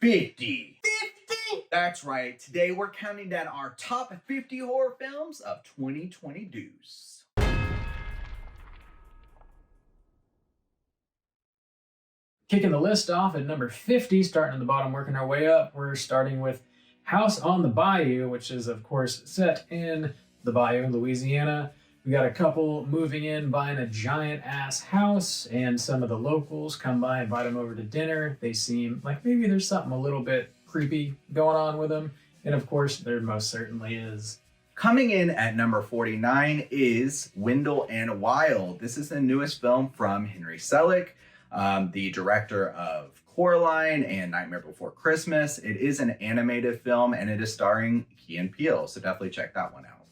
50. 50? That's right. Today we're counting down our top 50 horror films of 2020 deuce. Kicking the list off at number 50, starting at the bottom, working our way up, we're starting with House on the Bayou, which is, of course, set in the Bayou, Louisiana. We got a couple moving in, buying a giant-ass house, and some of the locals come by, invite them over to dinner. They seem like maybe there's something a little bit creepy going on with them, and of course, there most certainly is. Coming in at number 49 is Wendell and Wild. This is the newest film from Henry Selick, the director of Coraline and Nightmare Before Christmas. It is an animated film, and it is starring Key and Peele, so definitely check that one out.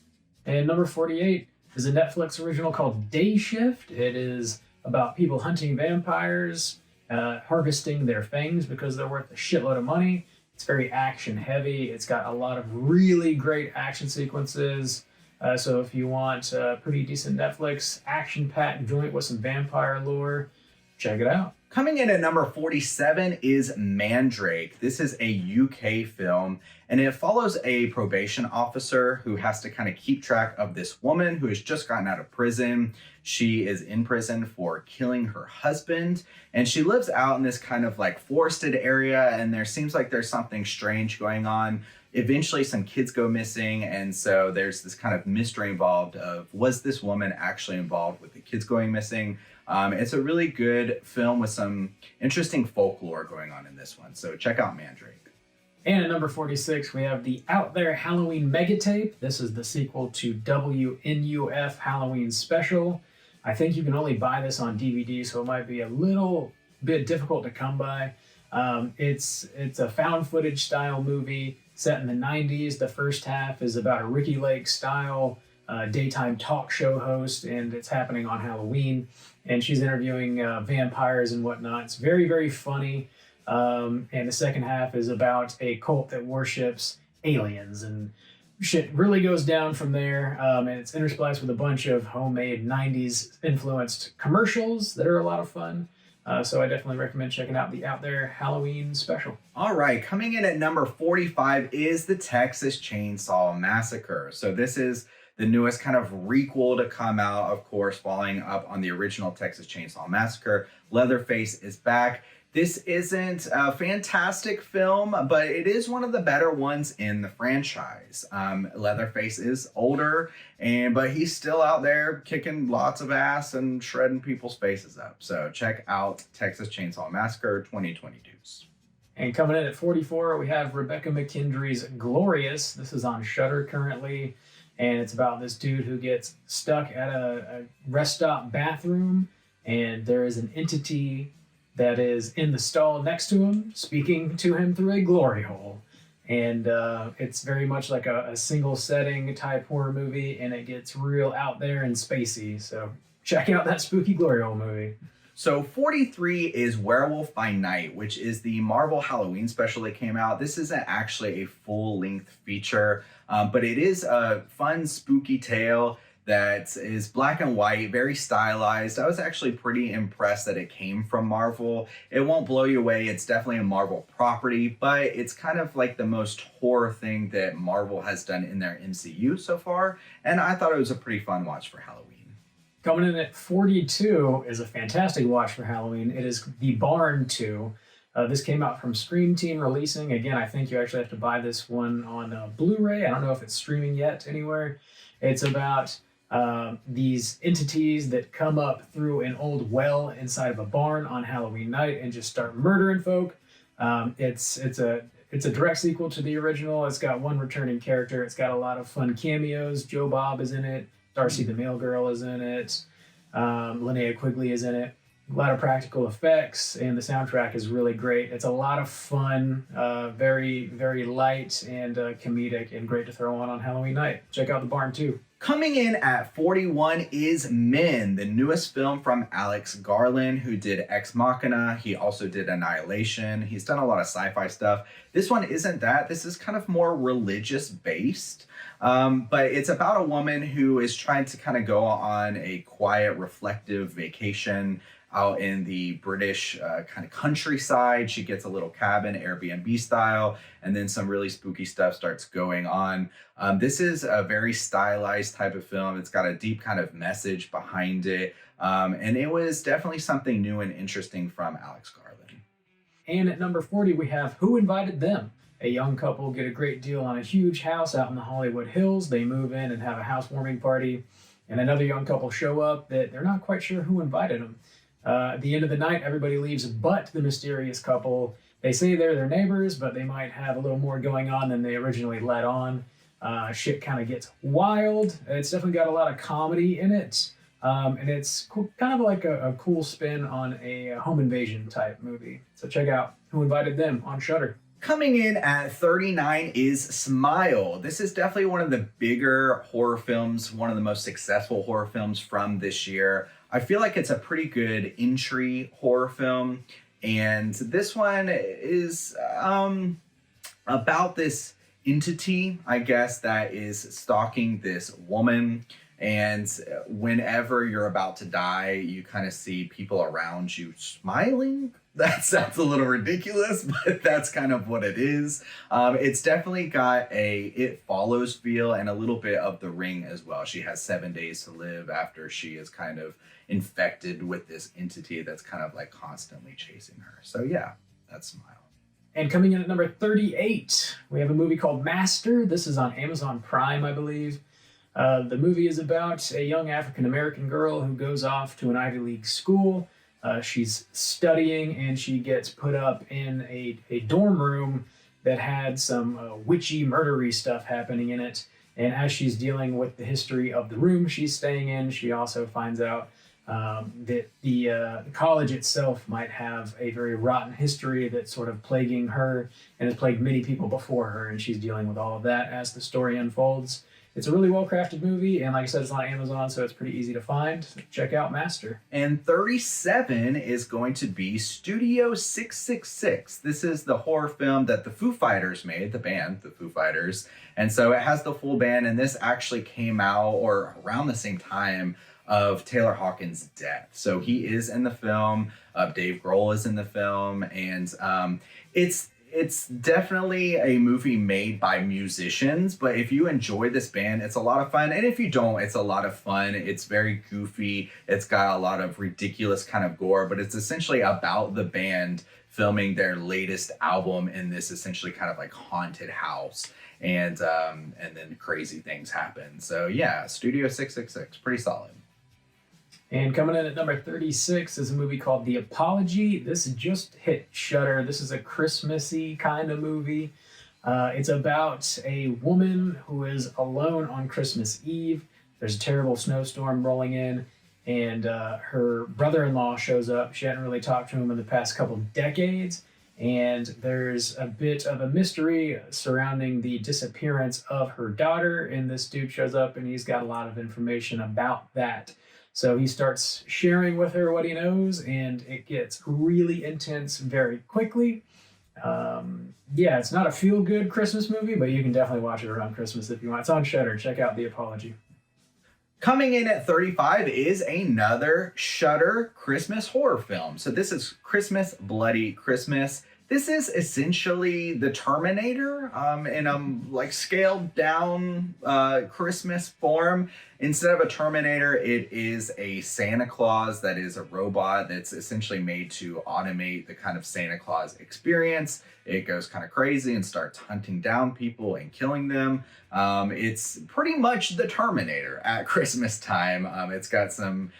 And number 48 is a Netflix original called Day Shift. It is about people hunting vampires, harvesting their fangs because they're worth a shitload of money. It's very action heavy. It's got a lot of really great action sequences. So if you want a pretty decent Netflix action-packed joint with some vampire lore, check it out. Coming in at number 47 is Mandrake. This is a UK film, and it follows a probation officer who has to kind of keep track of this woman who has just gotten out of prison. She is in prison for killing her husband, and she lives out in this kind of like forested area, and there seems like there's something strange going on. Eventually some kids go missing, and so there's this kind of mystery involved of, was this woman actually involved with the kids going missing? It's a really good film with some interesting folklore going on in this one, so check out Mandrake. And at number 46, we have the Out There Halloween Megatape. This is the sequel to WNUF Halloween Special. I think you can only buy this on DVD, so it might be a little bit difficult to come by. It's a found footage style movie set in the 90s. The first half is about a Ricky Lake style daytime talk show host, and it's happening on Halloween. And she's interviewing vampires and whatnot. It's very, very funny. And the second half is about a cult that worships aliens, and shit really goes down from there. And it's interspliced with a bunch of homemade 90s influenced commercials that are a lot of fun. So I definitely recommend checking out the Out There Halloween Special. All right, coming in at number 45 is the Texas Chainsaw Massacre. So this is the newest kind of requel to come out, of course, following up on the original Texas Chainsaw Massacre. Leatherface is back. This isn't a fantastic film, but it is one of the better ones in the franchise. Leatherface is older, but he's still out there kicking lots of ass and shredding people's faces up. So check out Texas Chainsaw Massacre 2022. And coming in at 44, we have Rebecca McKendry's Glorious. This is on Shudder currently, and it's about this dude who gets stuck at a rest stop bathroom, and there is an entity that is in the stall next to him, speaking to him through a glory hole. And it's very much like a single setting type horror movie, and it gets real out there and spacey. So check out that spooky glory hole movie. So 43 is Werewolf by Night, which is the Marvel Halloween special that came out. This isn't actually a full-length feature, but it is a fun, spooky tale that is black and white, very stylized. I was actually pretty impressed that it came from Marvel. It won't blow you away. It's definitely a Marvel property, but it's kind of like the most horror thing that Marvel has done in their MCU so far, and I thought it was a pretty fun watch for Halloween. Coming in at 42 is a fantastic watch for Halloween. It is The Barn 2. This came out from Scream Team Releasing. Again, I think you actually have to buy this one on Blu-ray. I don't know if it's streaming yet anywhere. It's about these entities that come up through an old well inside of a barn on Halloween night and just start murdering folk. It's a direct sequel to the original. It's got one returning character. It's got a lot of fun cameos. Joe Bob is in it. Darcy the Mail Girl is in it. Linnea Quigley is in it. A lot of practical effects, and the soundtrack is really great. It's a lot of fun, very, very light and comedic, and great to throw on Halloween night. Check out The Barn 2. Coming in at 41 is Men, the newest film from Alex Garland, who did Ex Machina. He also did Annihilation. He's done a lot of sci-fi stuff. This one isn't that. This is kind of more religious based. But it's about a woman who is trying to kind of go on a quiet, reflective vacation out in the British kind of countryside. She gets a little cabin, Airbnb style, and then some really spooky stuff starts going on. This is a very stylized type of film. It's got a deep kind of message behind it. And it was definitely something new and interesting from Alex Garland. And at number 40, we have Who Invited Them? A young couple get a great deal on a huge house out in the Hollywood Hills. They move in and have a housewarming party. And another young couple show up that they're not quite sure who invited them. At the end of the night, everybody leaves but the mysterious couple. They say they're their neighbors, but they might have a little more going on than they originally let on. Shit kind of gets wild. It's definitely got a lot of comedy in it. And it's kind of like a cool spin on a home invasion type movie. So check out Who Invited Them on Shudder. Coming in at 39 is Smile. This is definitely one of the bigger horror films, one of the most successful horror films from this year. I feel like it's a pretty good entry horror film. And this one is about this entity, I guess, that is stalking this woman. And whenever you're about to die, you kind of see people around you smiling. That sounds a little ridiculous, but that's kind of what it is. It's definitely got a It Follows feel and a little bit of The Ring as well. She has 7 days to live after she is kind of infected with this entity that's kind of like constantly chasing her. So yeah, that's Smile. And coming in at number 38, we have a movie called Master. This is on Amazon Prime, I believe. The movie is about a young African-American girl who goes off to an Ivy League school. She's studying and she gets put up in a dorm room that had some witchy, murdery stuff happening in it. And as she's dealing with the history of the room she's staying in, she also finds out that the college itself might have a very rotten history that's sort of plaguing her and has plagued many people before her. And she's dealing with all of that as the story unfolds. It's a really well-crafted movie, and like I said, it's on Amazon, so it's pretty easy to find. Check out Master. And 37 is going to be Studio 666. This is the horror film that the Foo Fighters made, the band, the Foo Fighters. And so it has the full band, and this actually came out or around the same time of Taylor Hawkins' death. So he is in the film, Dave Grohl is in the film, and it's definitely a movie made by musicians, but if you enjoy this band, it's a lot of fun. And if you don't, it's a lot of fun. It's very goofy. It's got a lot of ridiculous kind of gore, but it's essentially about the band filming their latest album in this essentially kind of like haunted house. And then crazy things happen. So yeah, Studio 666, pretty solid. And coming in at number 36 is a movie called The Apology. This just hit Shudder. This is a Christmassy kind of movie. It's about a woman who is alone on Christmas Eve. There's a terrible snowstorm rolling in, and her brother-in-law shows up. She hadn't really talked to him in the past couple decades, and there's a bit of a mystery surrounding the disappearance of her daughter, and this dude shows up, and he's got a lot of information about that. So he starts sharing with her what he knows, and it gets really intense very quickly. Yeah, it's not a feel-good Christmas movie, but you can definitely watch it around Christmas if you want. It's on Shudder. Check out The Apology. Coming in at 35 is another Shudder Christmas horror film. So this is Christmas Bloody Christmas. This is essentially the Terminator in a like scaled down Christmas form. Instead of a Terminator, it is a Santa Claus that is a robot that's essentially made to automate the kind of Santa Claus experience. It goes kind of crazy and starts hunting down people and killing them. It's pretty much the Terminator at Christmas time. It's got some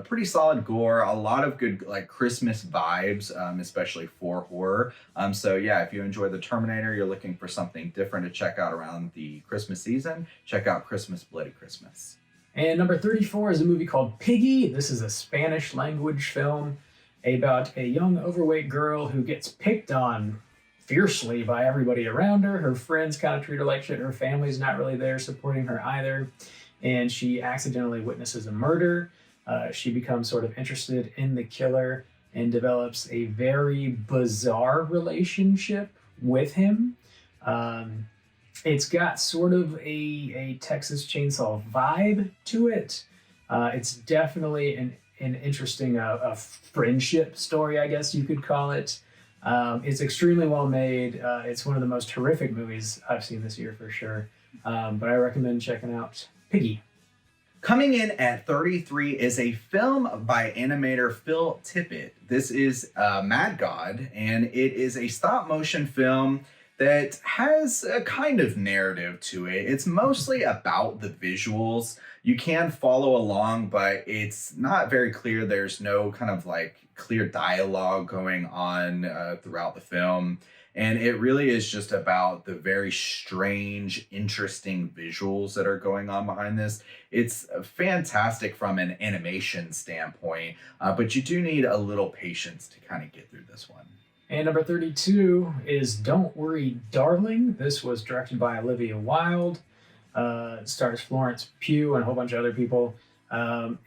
pretty solid gore, a lot of good like Christmas vibes, especially for horror. So yeah, if you enjoy the Terminator, you're looking for something different to check out around the Christmas season, check out Christmas Bloody Christmas. And number 34 is a movie called Piggy. This is a Spanish language film about a young overweight girl who gets picked on fiercely by everybody around her. Her friends kind of treat her like shit. Her family's not really there supporting her either. And she accidentally witnesses a murder. She becomes sort of interested in the killer and develops a very bizarre relationship with him. It's got sort of a Texas Chainsaw vibe to it. It's definitely an an interesting a friendship story, I guess you could call it. It's extremely well made. It's one of the most horrific movies I've seen this year for sure. But I recommend checking out Piggy. Coming in at 33 is a film by animator Phil Tippett. This is Mad God, and it is a stop motion film that has a kind of narrative to it. It's mostly about the visuals. You can follow along, but it's not very clear. There's no kind of like clear dialogue going on throughout the film. And it really is just about the very strange, interesting visuals that are going on behind this. It's fantastic from an animation standpoint, but you do need a little patience to kind of get through this one. And number 32 is Don't Worry, Darling. This was directed by Olivia Wilde. It stars Florence Pugh and a whole bunch of other people.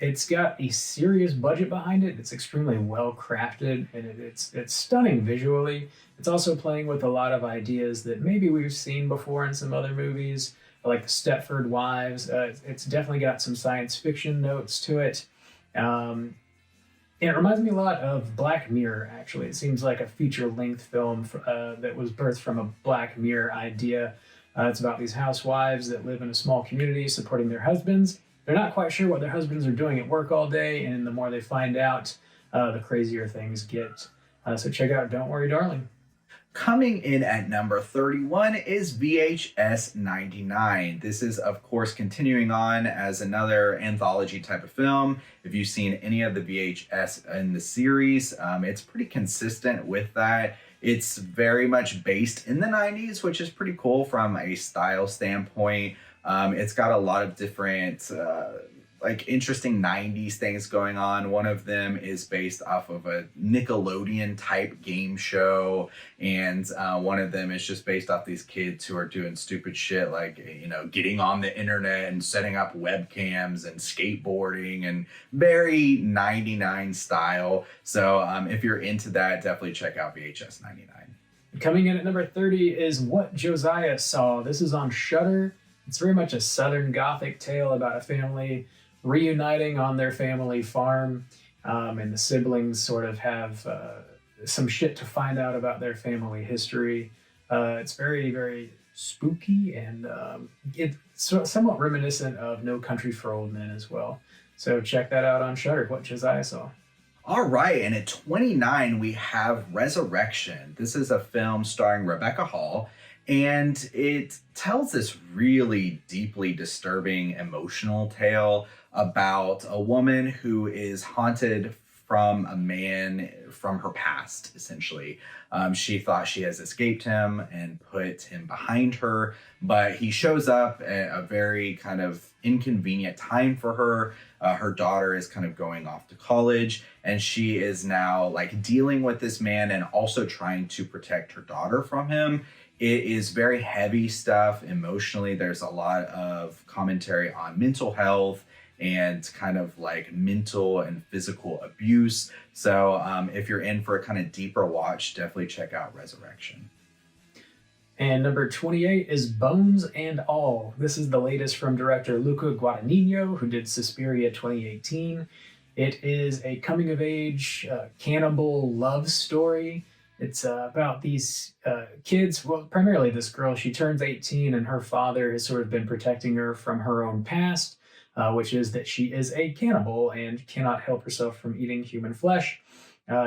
It's got a serious budget behind it. It's extremely well crafted, and it's stunning visually. It's also playing with a lot of ideas that maybe we've seen before in some other movies, like the Stepford Wives. It's definitely got some science fiction notes to it. It reminds me a lot of Black Mirror, actually. It seems like a feature-length film that was birthed from a Black Mirror idea. It's about these housewives that live in a small community supporting their husbands. They're not quite sure what their husbands are doing at work all day, and the more they find out, the crazier things get. So check out Don't Worry, Darling. Coming in at number 31 is VHS 99. This is, of course, continuing on as another anthology type of film. If you've seen any of the VHS in the series, it's pretty consistent with that. It's very much based in the 90s, which is pretty cool from a style standpoint. It's got a lot of different like interesting 90s things going on. One of them is based off of a Nickelodeon type game show, and one of them is just based off these kids who are doing stupid shit like, you know, getting on the internet and setting up webcams and skateboarding, and very 99 style. So if you're into that, definitely check out VHS 99. Coming in at number 30 is What Josiah Saw. This is on Shudder. It's very much a Southern Gothic tale about a family reuniting on their family farm, and the siblings sort of have some shit to find out about their family history. It's very, very spooky, and it's somewhat reminiscent of No Country for Old Men as well. So check that out on Shudder, What Josiah Saw. All right, and at 29, we have Resurrection. This is a film starring Rebecca Hall, and it tells this really deeply disturbing emotional tale about a woman who is haunted from a man from her past, essentially. She thought she has escaped him and put him behind her, but he shows up at a very kind of inconvenient time for her. Her daughter is kind of going off to college, and she is now like dealing with this man and also trying to protect her daughter from him. It is very heavy stuff emotionally. There's a lot of commentary on mental health and kind of like mental and physical abuse. So if you're in for a kind of deeper watch, definitely check out Resurrection. And number 28 is Bones and All. This is the latest from director Luca Guadagnino, who did Suspiria 2018. It is a coming-of-age cannibal love story. It's about these kids, well, primarily this girl. She turns 18, and her father has sort of been protecting her from her own past, which is that she is a cannibal and cannot help herself from eating human flesh.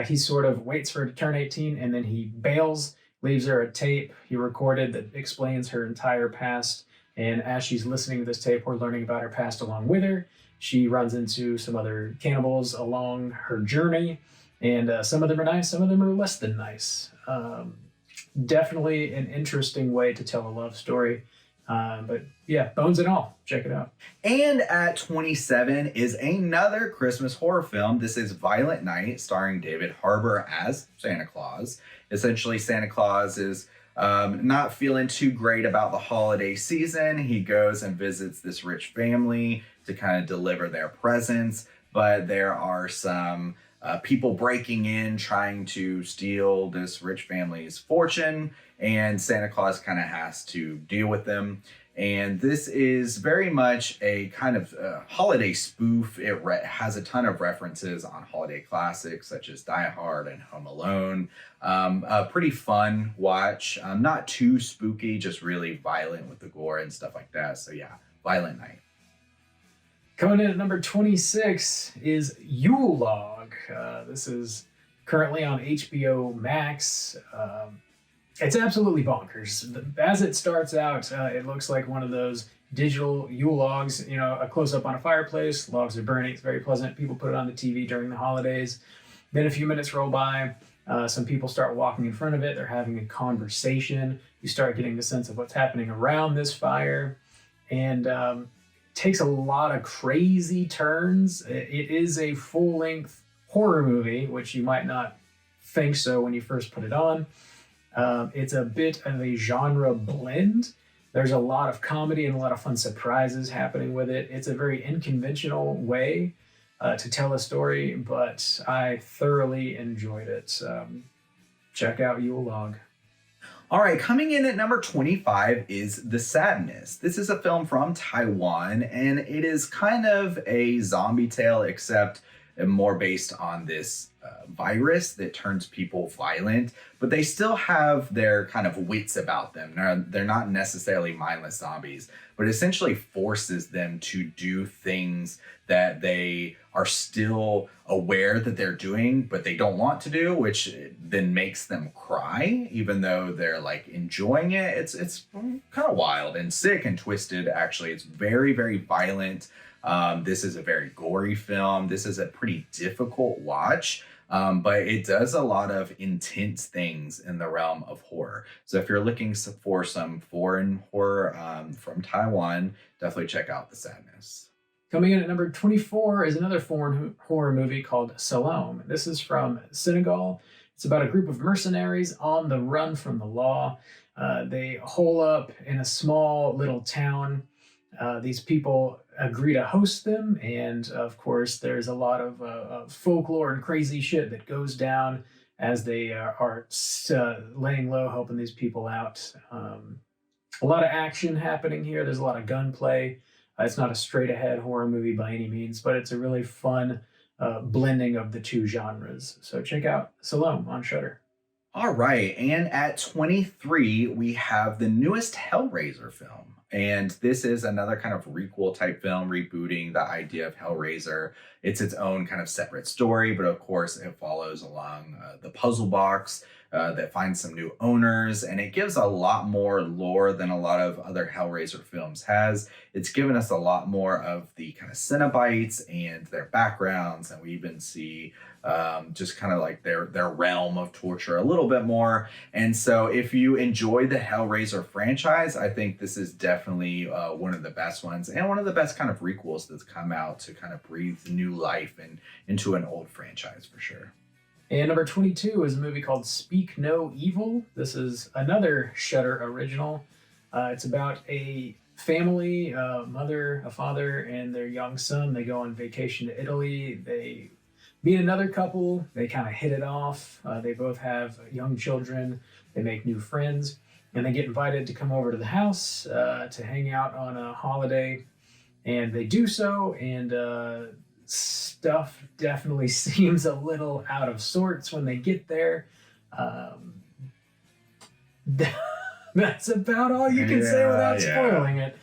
He sort of waits for her to turn 18, and then he bails, leaves her a tape he recorded that explains her entire past. And as she's listening to this tape, we're learning about her past along with her. She runs into some other cannibals along her journey, and some of them are nice, some of them are less than nice. Definitely an interesting way to tell a love story. But yeah, Bones and All, check it out. And at 27 is another Christmas horror film. This is Violent Night, starring David Harbour as Santa Claus. Essentially, Santa Claus is not feeling too great about the holiday season. He goes and visits this rich family to kind of deliver their presents, but there are some people breaking in, trying to steal this rich family's fortune, and Santa Claus kind of has to deal with them. And this is very much a kind of holiday spoof. It has a ton of references on holiday classics such as Die Hard and Home Alone. A pretty fun watch. Not too spooky, just really violent with the gore and stuff like that. So yeah, Violent Night. Coming in at number 26 is Yule Log. This is currently on HBO Max. It's absolutely bonkers. As it starts out, it looks like one of those digital Yule logs, you know, a close-up on a fireplace. Logs are burning. It's very pleasant. People put it on the TV during the holidays. Then a few minutes roll by. Some people start walking in front of it. They're having a conversation. You start getting the sense of what's happening around this fire. And it takes a lot of crazy turns. It is a full-length horror movie, which you might not think so when you first put it on. It's a bit of a genre blend. There's a lot of comedy and a lot of fun surprises happening with it. It's a very unconventional way to tell a story, but I thoroughly enjoyed it. Check out Yule Log. All right, coming in at number 25 is The Sadness. This is a film from Taiwan, and it is kind of a zombie tale, except more based on this virus that turns people violent, but they still have their kind of wits about them. They're not necessarily mindless zombies, but essentially forces them to do things that they are still aware that they're doing, but they don't want to do, which then makes them cry, even though they're like enjoying it. It's kind of wild and sick and twisted, actually. It's very, very violent. This is a very gory film. This is a pretty difficult watch, but it does a lot of intense things in the realm of horror. So if you're looking for some foreign horror from Taiwan, definitely check out The Sadness. Coming in at number 24 is another foreign horror movie called Salome. This is from Senegal. It's about a group of mercenaries on the run from the law. They hole up in a small little town. These people agree to host them, and of course there's a lot of folklore and crazy shit that goes down as they are laying low, helping these people out. A lot of action happening here. There's a lot of gunplay. It's not a straight-ahead horror movie by any means, but it's a really fun blending of the two genres. So check out Salome on Shudder. All right, and at 23, we have the newest Hellraiser film. And this is another kind of requel type film, rebooting the idea of Hellraiser. It's its own kind of separate story, but of course it follows along the puzzle box that finds some new owners, and it gives a lot more lore than a lot of other Hellraiser films has. It's given us a lot more of the kind of Cenobites and their backgrounds, and we even see just kind of like their realm of torture a little bit more. And so if you enjoy the Hellraiser franchise, I think this is definitely one of the best ones, and one of the best kind of requels that's come out to kind of breathe new life into an old franchise for sure. And number 22 is a movie called Speak No Evil. This is another Shudder original. It's about a family, a mother, a father, and their young son. They go on vacation to Italy. They meet another couple. They kind of hit it off. They both have young children. They make new friends. And they get invited to come over to the house to hang out on a holiday. And they do so, and stuff definitely seems a little out of sorts when they get there. That's about all you can say without spoiling it.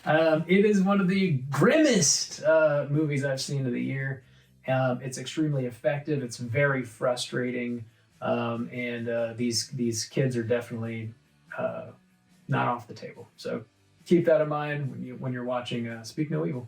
It is one of the grimmest movies I've seen of the year. It's extremely effective. It's very frustrating, and these kids are definitely not off the table. So keep that in mind when you're watching Speak No Evil.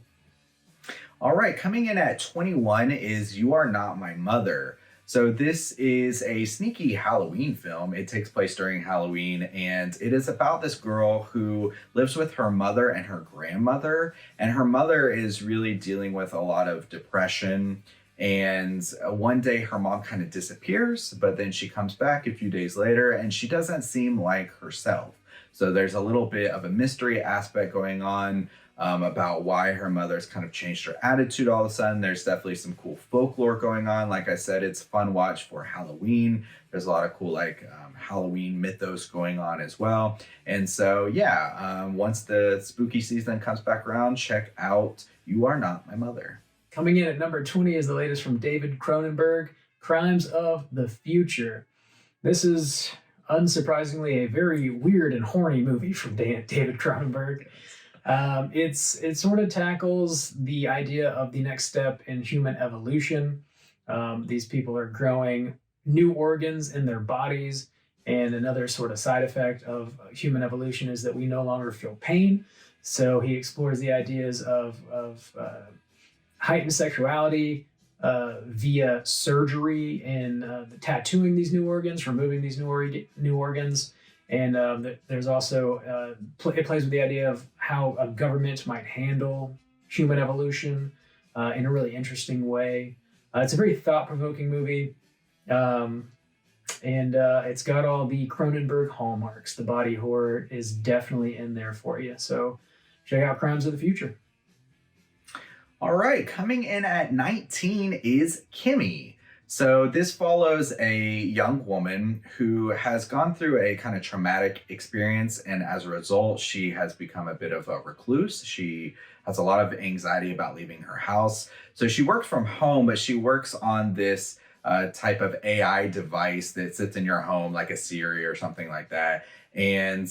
All right, coming in at 21 is You Are Not My Mother. So this is a sneaky Halloween film. It takes place during Halloween, and it is about this girl who lives with her mother and her grandmother. And her mother is really dealing with a lot of depression. And one day her mom kind of disappears, but then she comes back a few days later and she doesn't seem like herself. So there's a little bit of a mystery aspect going on. about why her mother's kind of changed her attitude all of a sudden. There's definitely some cool folklore going on. Like I said, it's a fun watch for Halloween. There's a lot of cool Halloween mythos going on as well. And so, yeah, once the spooky season comes back around, check out You Are Not My Mother. Coming in at number 20 is the latest from David Cronenberg, Crimes of the Future. This is, unsurprisingly, a very weird and horny movie from David Cronenberg. It sort of tackles the idea of the next step in human evolution. These people are growing new organs in their bodies, and another sort of side effect of human evolution is that we no longer feel pain. So he explores the ideas of heightened sexuality via surgery and tattooing these new organs, removing these new organs. And there's also, it plays with the idea of how a government might handle human evolution in a really interesting way. It's a very thought-provoking movie. And it's got all the Cronenberg hallmarks. The body horror is definitely in there for you. So check out Crimes of the Future. All right, coming in at 19 is Kimmy. So this follows a young woman who has gone through a kind of traumatic experience, and as a result, she has become a bit of a recluse. She has a lot of anxiety about leaving her house. So she works from home, but she works on this type of AI device that sits in your home, like a Siri or something like that. And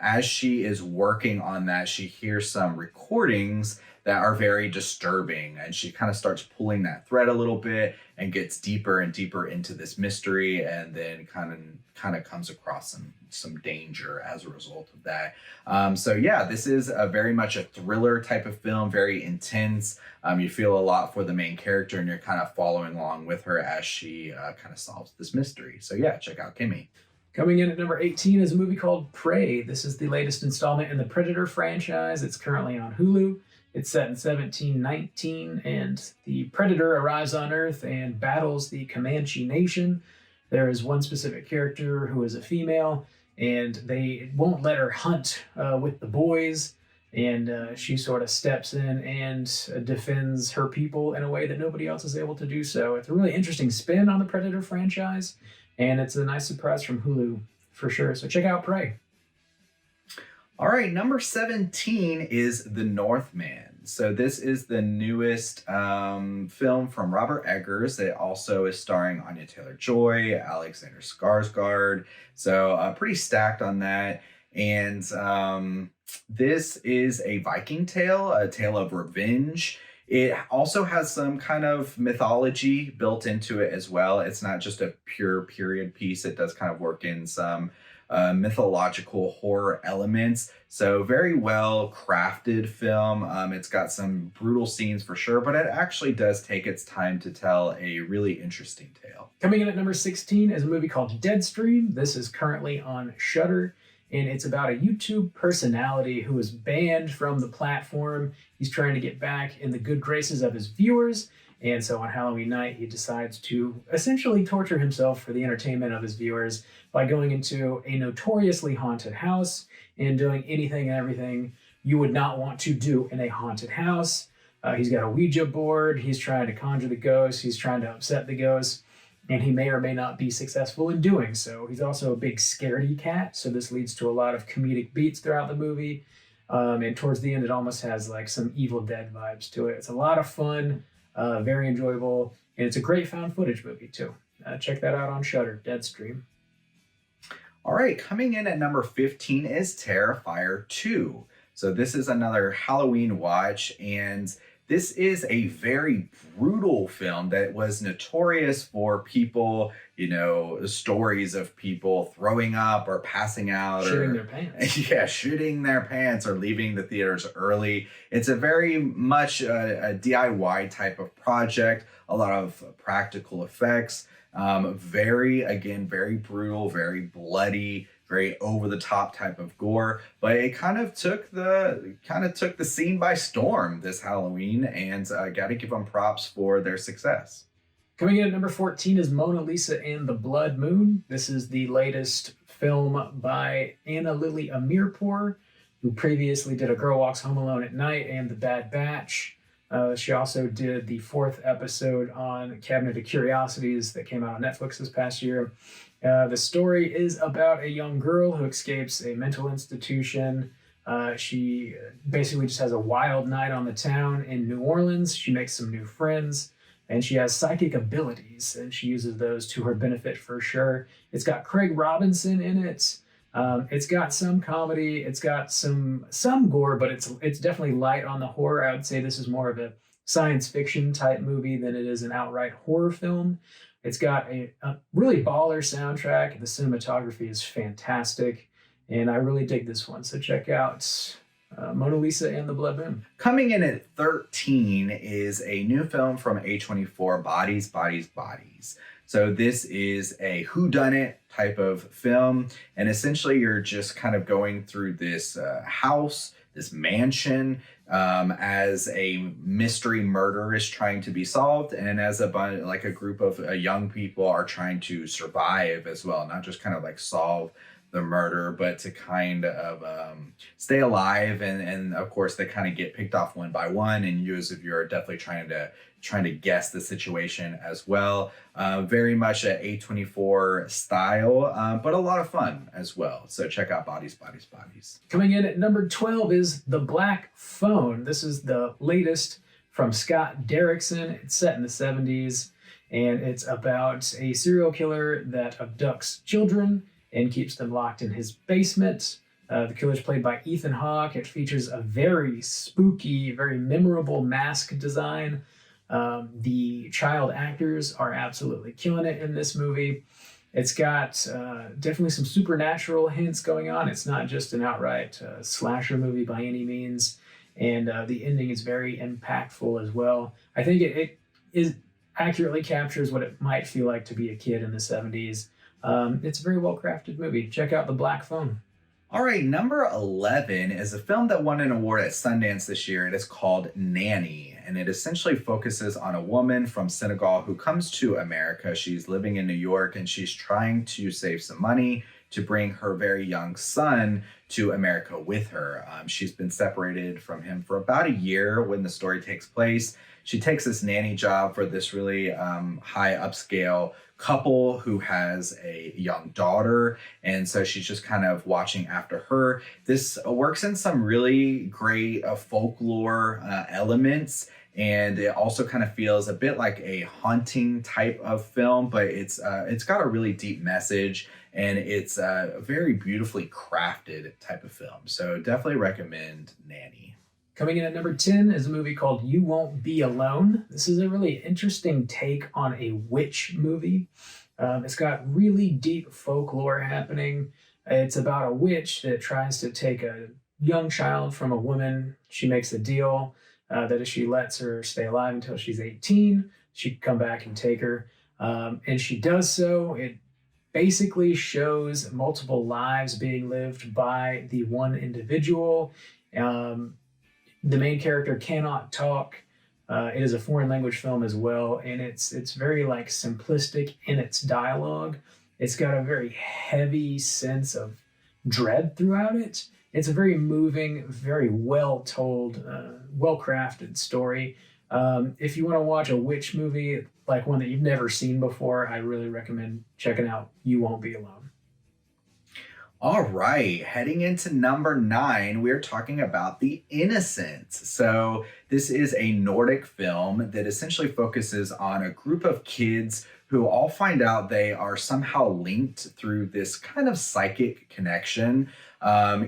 as she is working on that, she hears some recordings that are very disturbing, and she kind of starts pulling that thread a little bit and gets deeper and deeper into this mystery, and then kind of comes across some danger as a result of that. So yeah, this is a very much a thriller type of film, very intense. You feel a lot for the main character, and you're kind of following along with her as she kind of solves this mystery. So yeah, check out Kimmy. Coming in at number 18 is a movie called Prey. This is the latest installment in the Predator franchise. It's currently on Hulu. It's set in 1719, and the Predator arrives on Earth and battles the Comanche Nation. There is one specific character who is a female, and they won't let her hunt with the boys, and she sort of steps in and defends her people in a way that nobody else is able to do so. It's a really interesting spin on the Predator franchise, and it's a nice surprise from Hulu for sure. So check out Prey. All right, number 17 is The Northman. So this is the newest film from Robert Eggers. It also is starring Anya Taylor-Joy, Alexander Skarsgård. So pretty stacked on that. And this is a Viking tale, a tale of revenge. It also has some kind of mythology built into it as well. It's not just a pure period piece. It does kind of work in some mythological horror elements. So very well crafted film. It's got some brutal scenes for sure, but it actually does take its time to tell a really interesting tale. Coming in at number 16 is a movie called Deadstream. This is currently on Shudder, and it's about a YouTube personality who was banned from the platform. He's trying to get back in the good graces of his viewers. And so on Halloween night, he decides to essentially torture himself for the entertainment of his viewers by going into a notoriously haunted house and doing anything and everything you would not want to do in a haunted house. He's got a Ouija board. He's trying to conjure the ghosts. He's trying to upset the ghosts, and he may or may not be successful in doing so. He's also a big scaredy cat, so this leads to a lot of comedic beats throughout the movie. And towards the end, it almost has like some Evil Dead vibes to it. It's a lot of fun. Very enjoyable, and it's a great found footage movie too. Check that out on Shudder, Deadstream. All right, coming in at number 15 is Terrifier 2. So this is another Halloween watch, and this is a very brutal film that was notorious for people, stories of people throwing up or passing out. Shooting their pants. Yeah, shooting their pants or leaving the theaters early. It's a very much a DIY type of project, a lot of practical effects. Very brutal, very bloody, very over the top type of gore, but it kind of took the scene by storm this Halloween, and got to give them props for their success. Coming in at number 14 is Mona Lisa and the Blood Moon. This is the latest film by Anna Lily Amirpour. who previously did A Girl Walks Home Alone at Night and The Bad Batch. She also did the 4th episode on Cabinet of Curiosities that came out on Netflix this past year. The story is about a young girl who escapes a mental institution. She basically just has a wild night on the town in New Orleans. She makes some new friends, and she has psychic abilities, and she uses those to her benefit for sure. It's got Craig Robinson in it. It's got some comedy. It's got some gore, but it's definitely light on the horror. I would say this is more of a science fiction type movie than it is an outright horror film. It's got a really baller soundtrack. The cinematography is fantastic, and I really dig this one. So check out Mona Lisa and the Blood Moon. Coming in at 13 is a new film from A24, Bodies, Bodies, Bodies. So this is a whodunit type of film, and essentially you're just kind of going through this house, this mansion, as a mystery murder is trying to be solved, and as a group of young people are trying to survive as well, not just kind of like solve the murder, but to kind of stay alive. And of course they kind of get picked off one by one, and you as a viewer are definitely trying to guess the situation as well. Very much a A24 style, but a lot of fun as well. So check out Bodies, Bodies, Bodies. Coming in at number 12 is The Black Phone. This is the latest from Scott Derrickson. It's set in the 70s, and it's about a serial killer that abducts children and keeps them locked in his basement. The killer's played by Ethan Hawke. It features a very spooky, very memorable mask design. The child actors are absolutely killing it in this movie. It's got definitely some supernatural hints going on. It's not just an outright slasher movie by any means. And the ending is very impactful as well. I think it accurately captures what it might feel like to be a kid in the 70s. It's a very well-crafted movie. Check out The Black Phone. All right, number 11 is a film that won an award at Sundance this year. It is called Nanny, and it essentially focuses on a woman from Senegal who comes to America. She's living in New York, and she's trying to save some money to bring her very young son to America with her. She's been separated from him for about a year when the story takes place. She takes this nanny job for this really high upscale couple who has a young daughter, and so she's just kind of watching after her. This works in some really great folklore elements, and it also kind of feels a bit like a haunting type of film, but it's got a really deep message, and it's a very beautifully crafted type of film. So definitely recommend Nanny. Coming in at number 10 is a movie called You Won't Be Alone. This is a really interesting take on a witch movie. It's got really deep folklore happening. It's about a witch that tries to take a young child from a woman. She makes a deal that if she lets her stay alive until she's 18, she can come back and take her. And she does so. It basically shows multiple lives being lived by the one individual. The main character cannot talk. It is a foreign language film as well, and it's very like simplistic in its dialogue. It's got a very heavy sense of dread throughout it. It's a very moving, very well told, well crafted story. If you want to watch a witch movie, like one that you've never seen before, I really recommend checking out You Won't Be Alone. All right, heading into number 9, we're talking about The Innocence. So this is a Nordic film that essentially focuses on a group of kids who all find out they are somehow linked through this kind of psychic connection.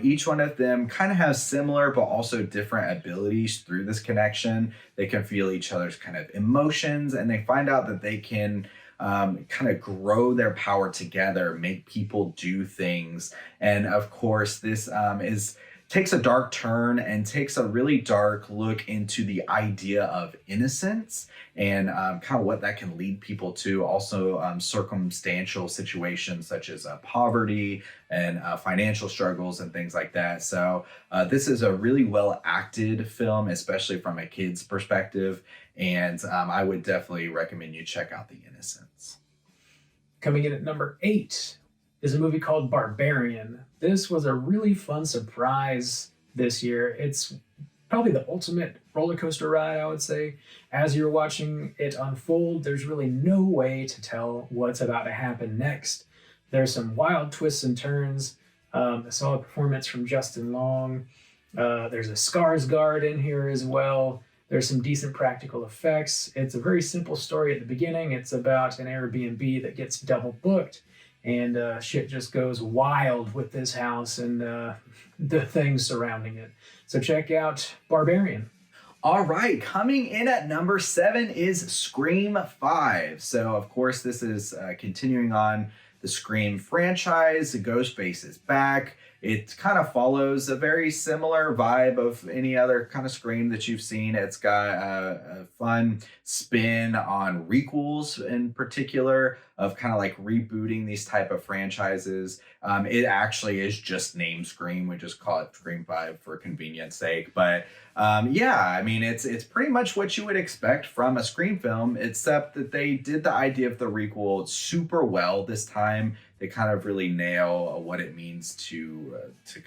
Each one of them kind of has similar but also different abilities through this connection. They can feel each other's kind of emotions, and they find out that they can kind of grow their power together, make people do things. And of course, this takes a dark turn and takes a really dark look into the idea of innocence and kind of what that can lead people to. Also circumstantial situations such as poverty and financial struggles and things like that. So this is a really well acted film, especially from a kid's perspective. And I would definitely recommend you check out The Innocence. Coming in at number 8 is a movie called Barbarian. This was a really fun surprise this year. It's probably the ultimate roller coaster ride, I would say. As you're watching it unfold, there's really no way to tell what's about to happen next. There's some wild twists and turns. A solid performance from Justin Long. There's a Skarsgård in here as well. There's some decent practical effects. It's a very simple story at the beginning. It's about an Airbnb that gets double booked, and shit just goes wild with this house and the things surrounding it. So check out Barbarian. All right, coming in at number 7 is Scream 5. So, of course, this is continuing on the Scream franchise. Ghostface is back. It kind of follows a very similar vibe of any other kind of Scream that you've seen. It's got a fun spin on requels in particular, of kind of like rebooting these type of franchises. It actually is just named Scream. We just call it Scream 5 for convenience sake. But yeah, I mean, it's pretty much what you would expect from a Scream film, except that they did the idea of the requel super well this time. They kind of really nail what it means to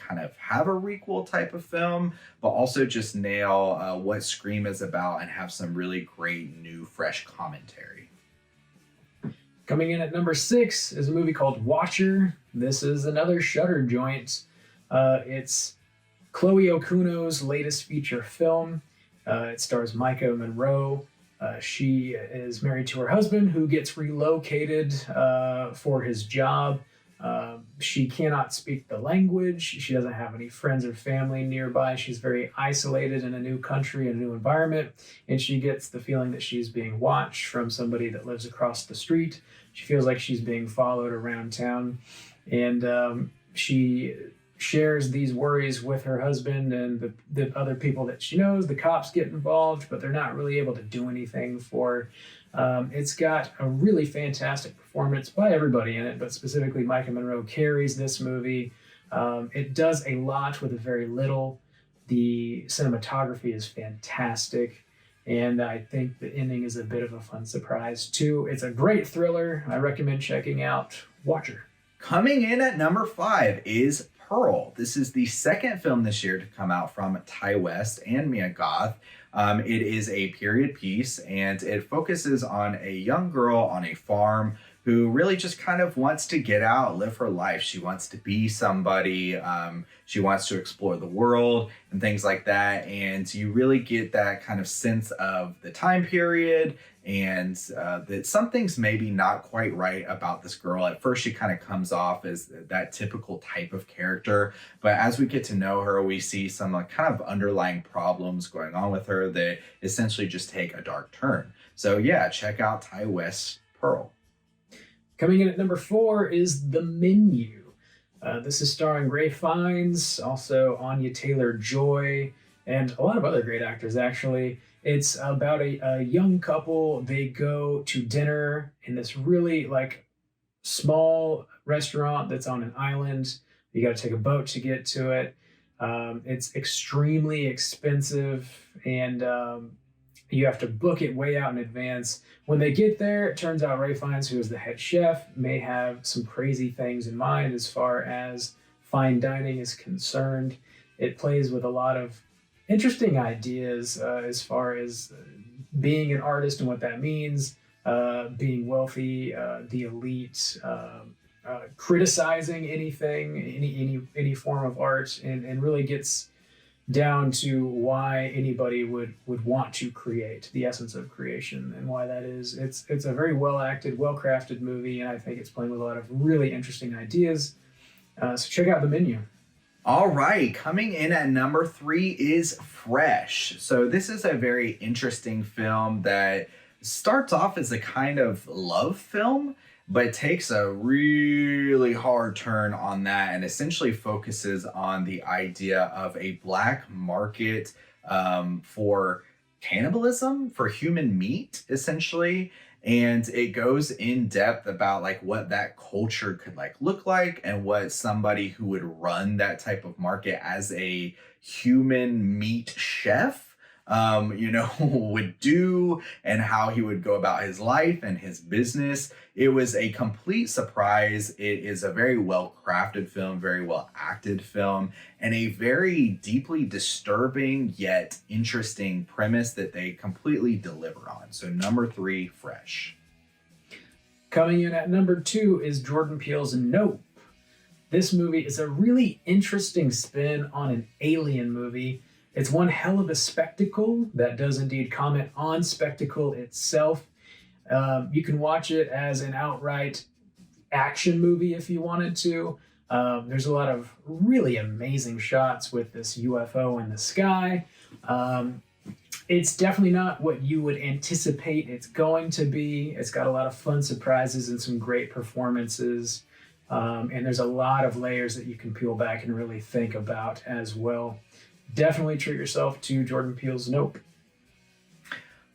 kind of have a requel type of film, but also just nail what Scream is about and have some really great new fresh commentary. Coming in at number 6 is a movie called Watcher. This is another Shudder joint. It's Chloe Okuno's latest feature film. It stars Micah Monroe. She is married to her husband, who gets relocated for his job. She cannot speak the language. She doesn't have any friends or family nearby. She's very isolated in a new country and a new environment. And she gets the feeling that she's being watched from somebody that lives across the street. She feels like she's being followed around town. And she shares these worries with her husband and the other people that she knows. The cops get involved, but they're not really able to do anything for her. It's got a really fantastic performance by everybody in it, but specifically Micah Monroe carries this movie. It does a lot with very little. The cinematography is fantastic, and I think the ending is a bit of a fun surprise too. It's a great thriller. I recommend checking out Watcher. Coming in at number 5 is Pearl. This is the second film this year to come out from Ty West and Mia Goth. It is a period piece, and it focuses on a young girl on a farm who really just kind of wants to get out, live her life. She wants to be somebody. She wants to explore the world and things like that. And you really get that kind of sense of the time period and that something's maybe not quite right about this girl. At first, she kind of comes off as that typical type of character. But as we get to know her, we see some kind of underlying problems going on with her that essentially just take a dark turn. So yeah, check out Ty West's Pearl. Coming in at number 4 is The Menu. This is starring Ray Fiennes, also Anya Taylor-Joy, and a lot of other great actors, actually. It's about a young couple. They go to dinner in this really small restaurant that's on an island. You got to take a boat to get to it. It's extremely expensive, and you have to book it way out in advance. When they get there, it turns out Ray Fiennes, who is the head chef, may have some crazy things in mind as far as fine dining is concerned. It plays with a lot of interesting ideas as far as being an artist and what that means, being wealthy, the elite, criticizing anything, any form of art, and really gets down to why anybody would want to create, the essence of creation, and why that is. It's a very well acted, well crafted movie, and I think it's playing with a lot of really interesting ideas. So check out The Menu. All right, coming in at number 3 is Fresh. So this is a very interesting film that starts off as a kind of love film, but takes a really hard turn on that and essentially focuses on the idea of a black market for cannibalism, for human meat, essentially. And it goes in depth about what that culture could look like, and what somebody who would run that type of market as a human meat chef would do and how he would go about his life and his business. It was a complete surprise. It is a very well crafted film, very well acted film, and a very deeply disturbing yet interesting premise that they completely deliver on. So number 3, Fresh. Coming in at number 2 is Jordan Peele's Nope. This movie is a really interesting spin on an alien movie. It's one hell of a spectacle that does indeed comment on spectacle itself. You can watch it as an outright action movie if you wanted to. There's a lot of really amazing shots with this UFO in the sky. It's definitely not what you would anticipate it's going to be. It's got a lot of fun surprises and some great performances. And there's a lot of layers that you can peel back and really think about as well. Definitely treat yourself to Jordan Peele's Nope.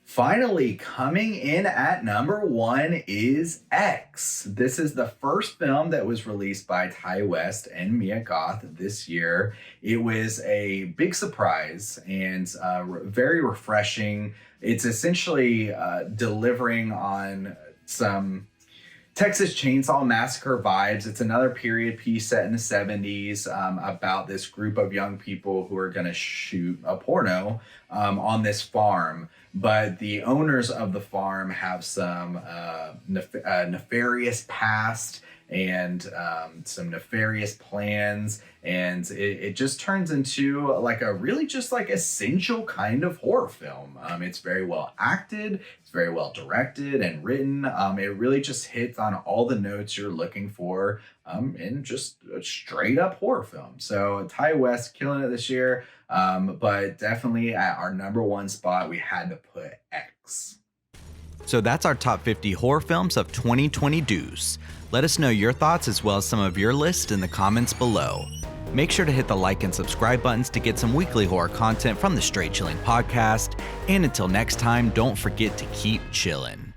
Finally, coming in at number 1 is X. This is the first film that was released by Ty West and Mia Goth this year. It was a big surprise and very refreshing. It's essentially delivering on some Texas Chainsaw Massacre vibes. It's another period piece set in the 70s about this group of young people who are going to shoot a porno on this farm. But the owners of the farm have some nefarious past and some nefarious plans. And it just turns into like a really just like essential kind of horror film. It's very well acted. It's very well directed and written. It really just hits on all the notes you're looking for in just a straight up horror film. So Ty West killing it this year. But definitely at our number 1 spot, we had to put X. So that's our top 50 horror films of 2022. Let us know your thoughts as well as some of your list in the comments below. Make sure to hit the like and subscribe buttons to get some weekly horror content from the Straight Chillin' podcast. And until next time, don't forget to keep chillin'.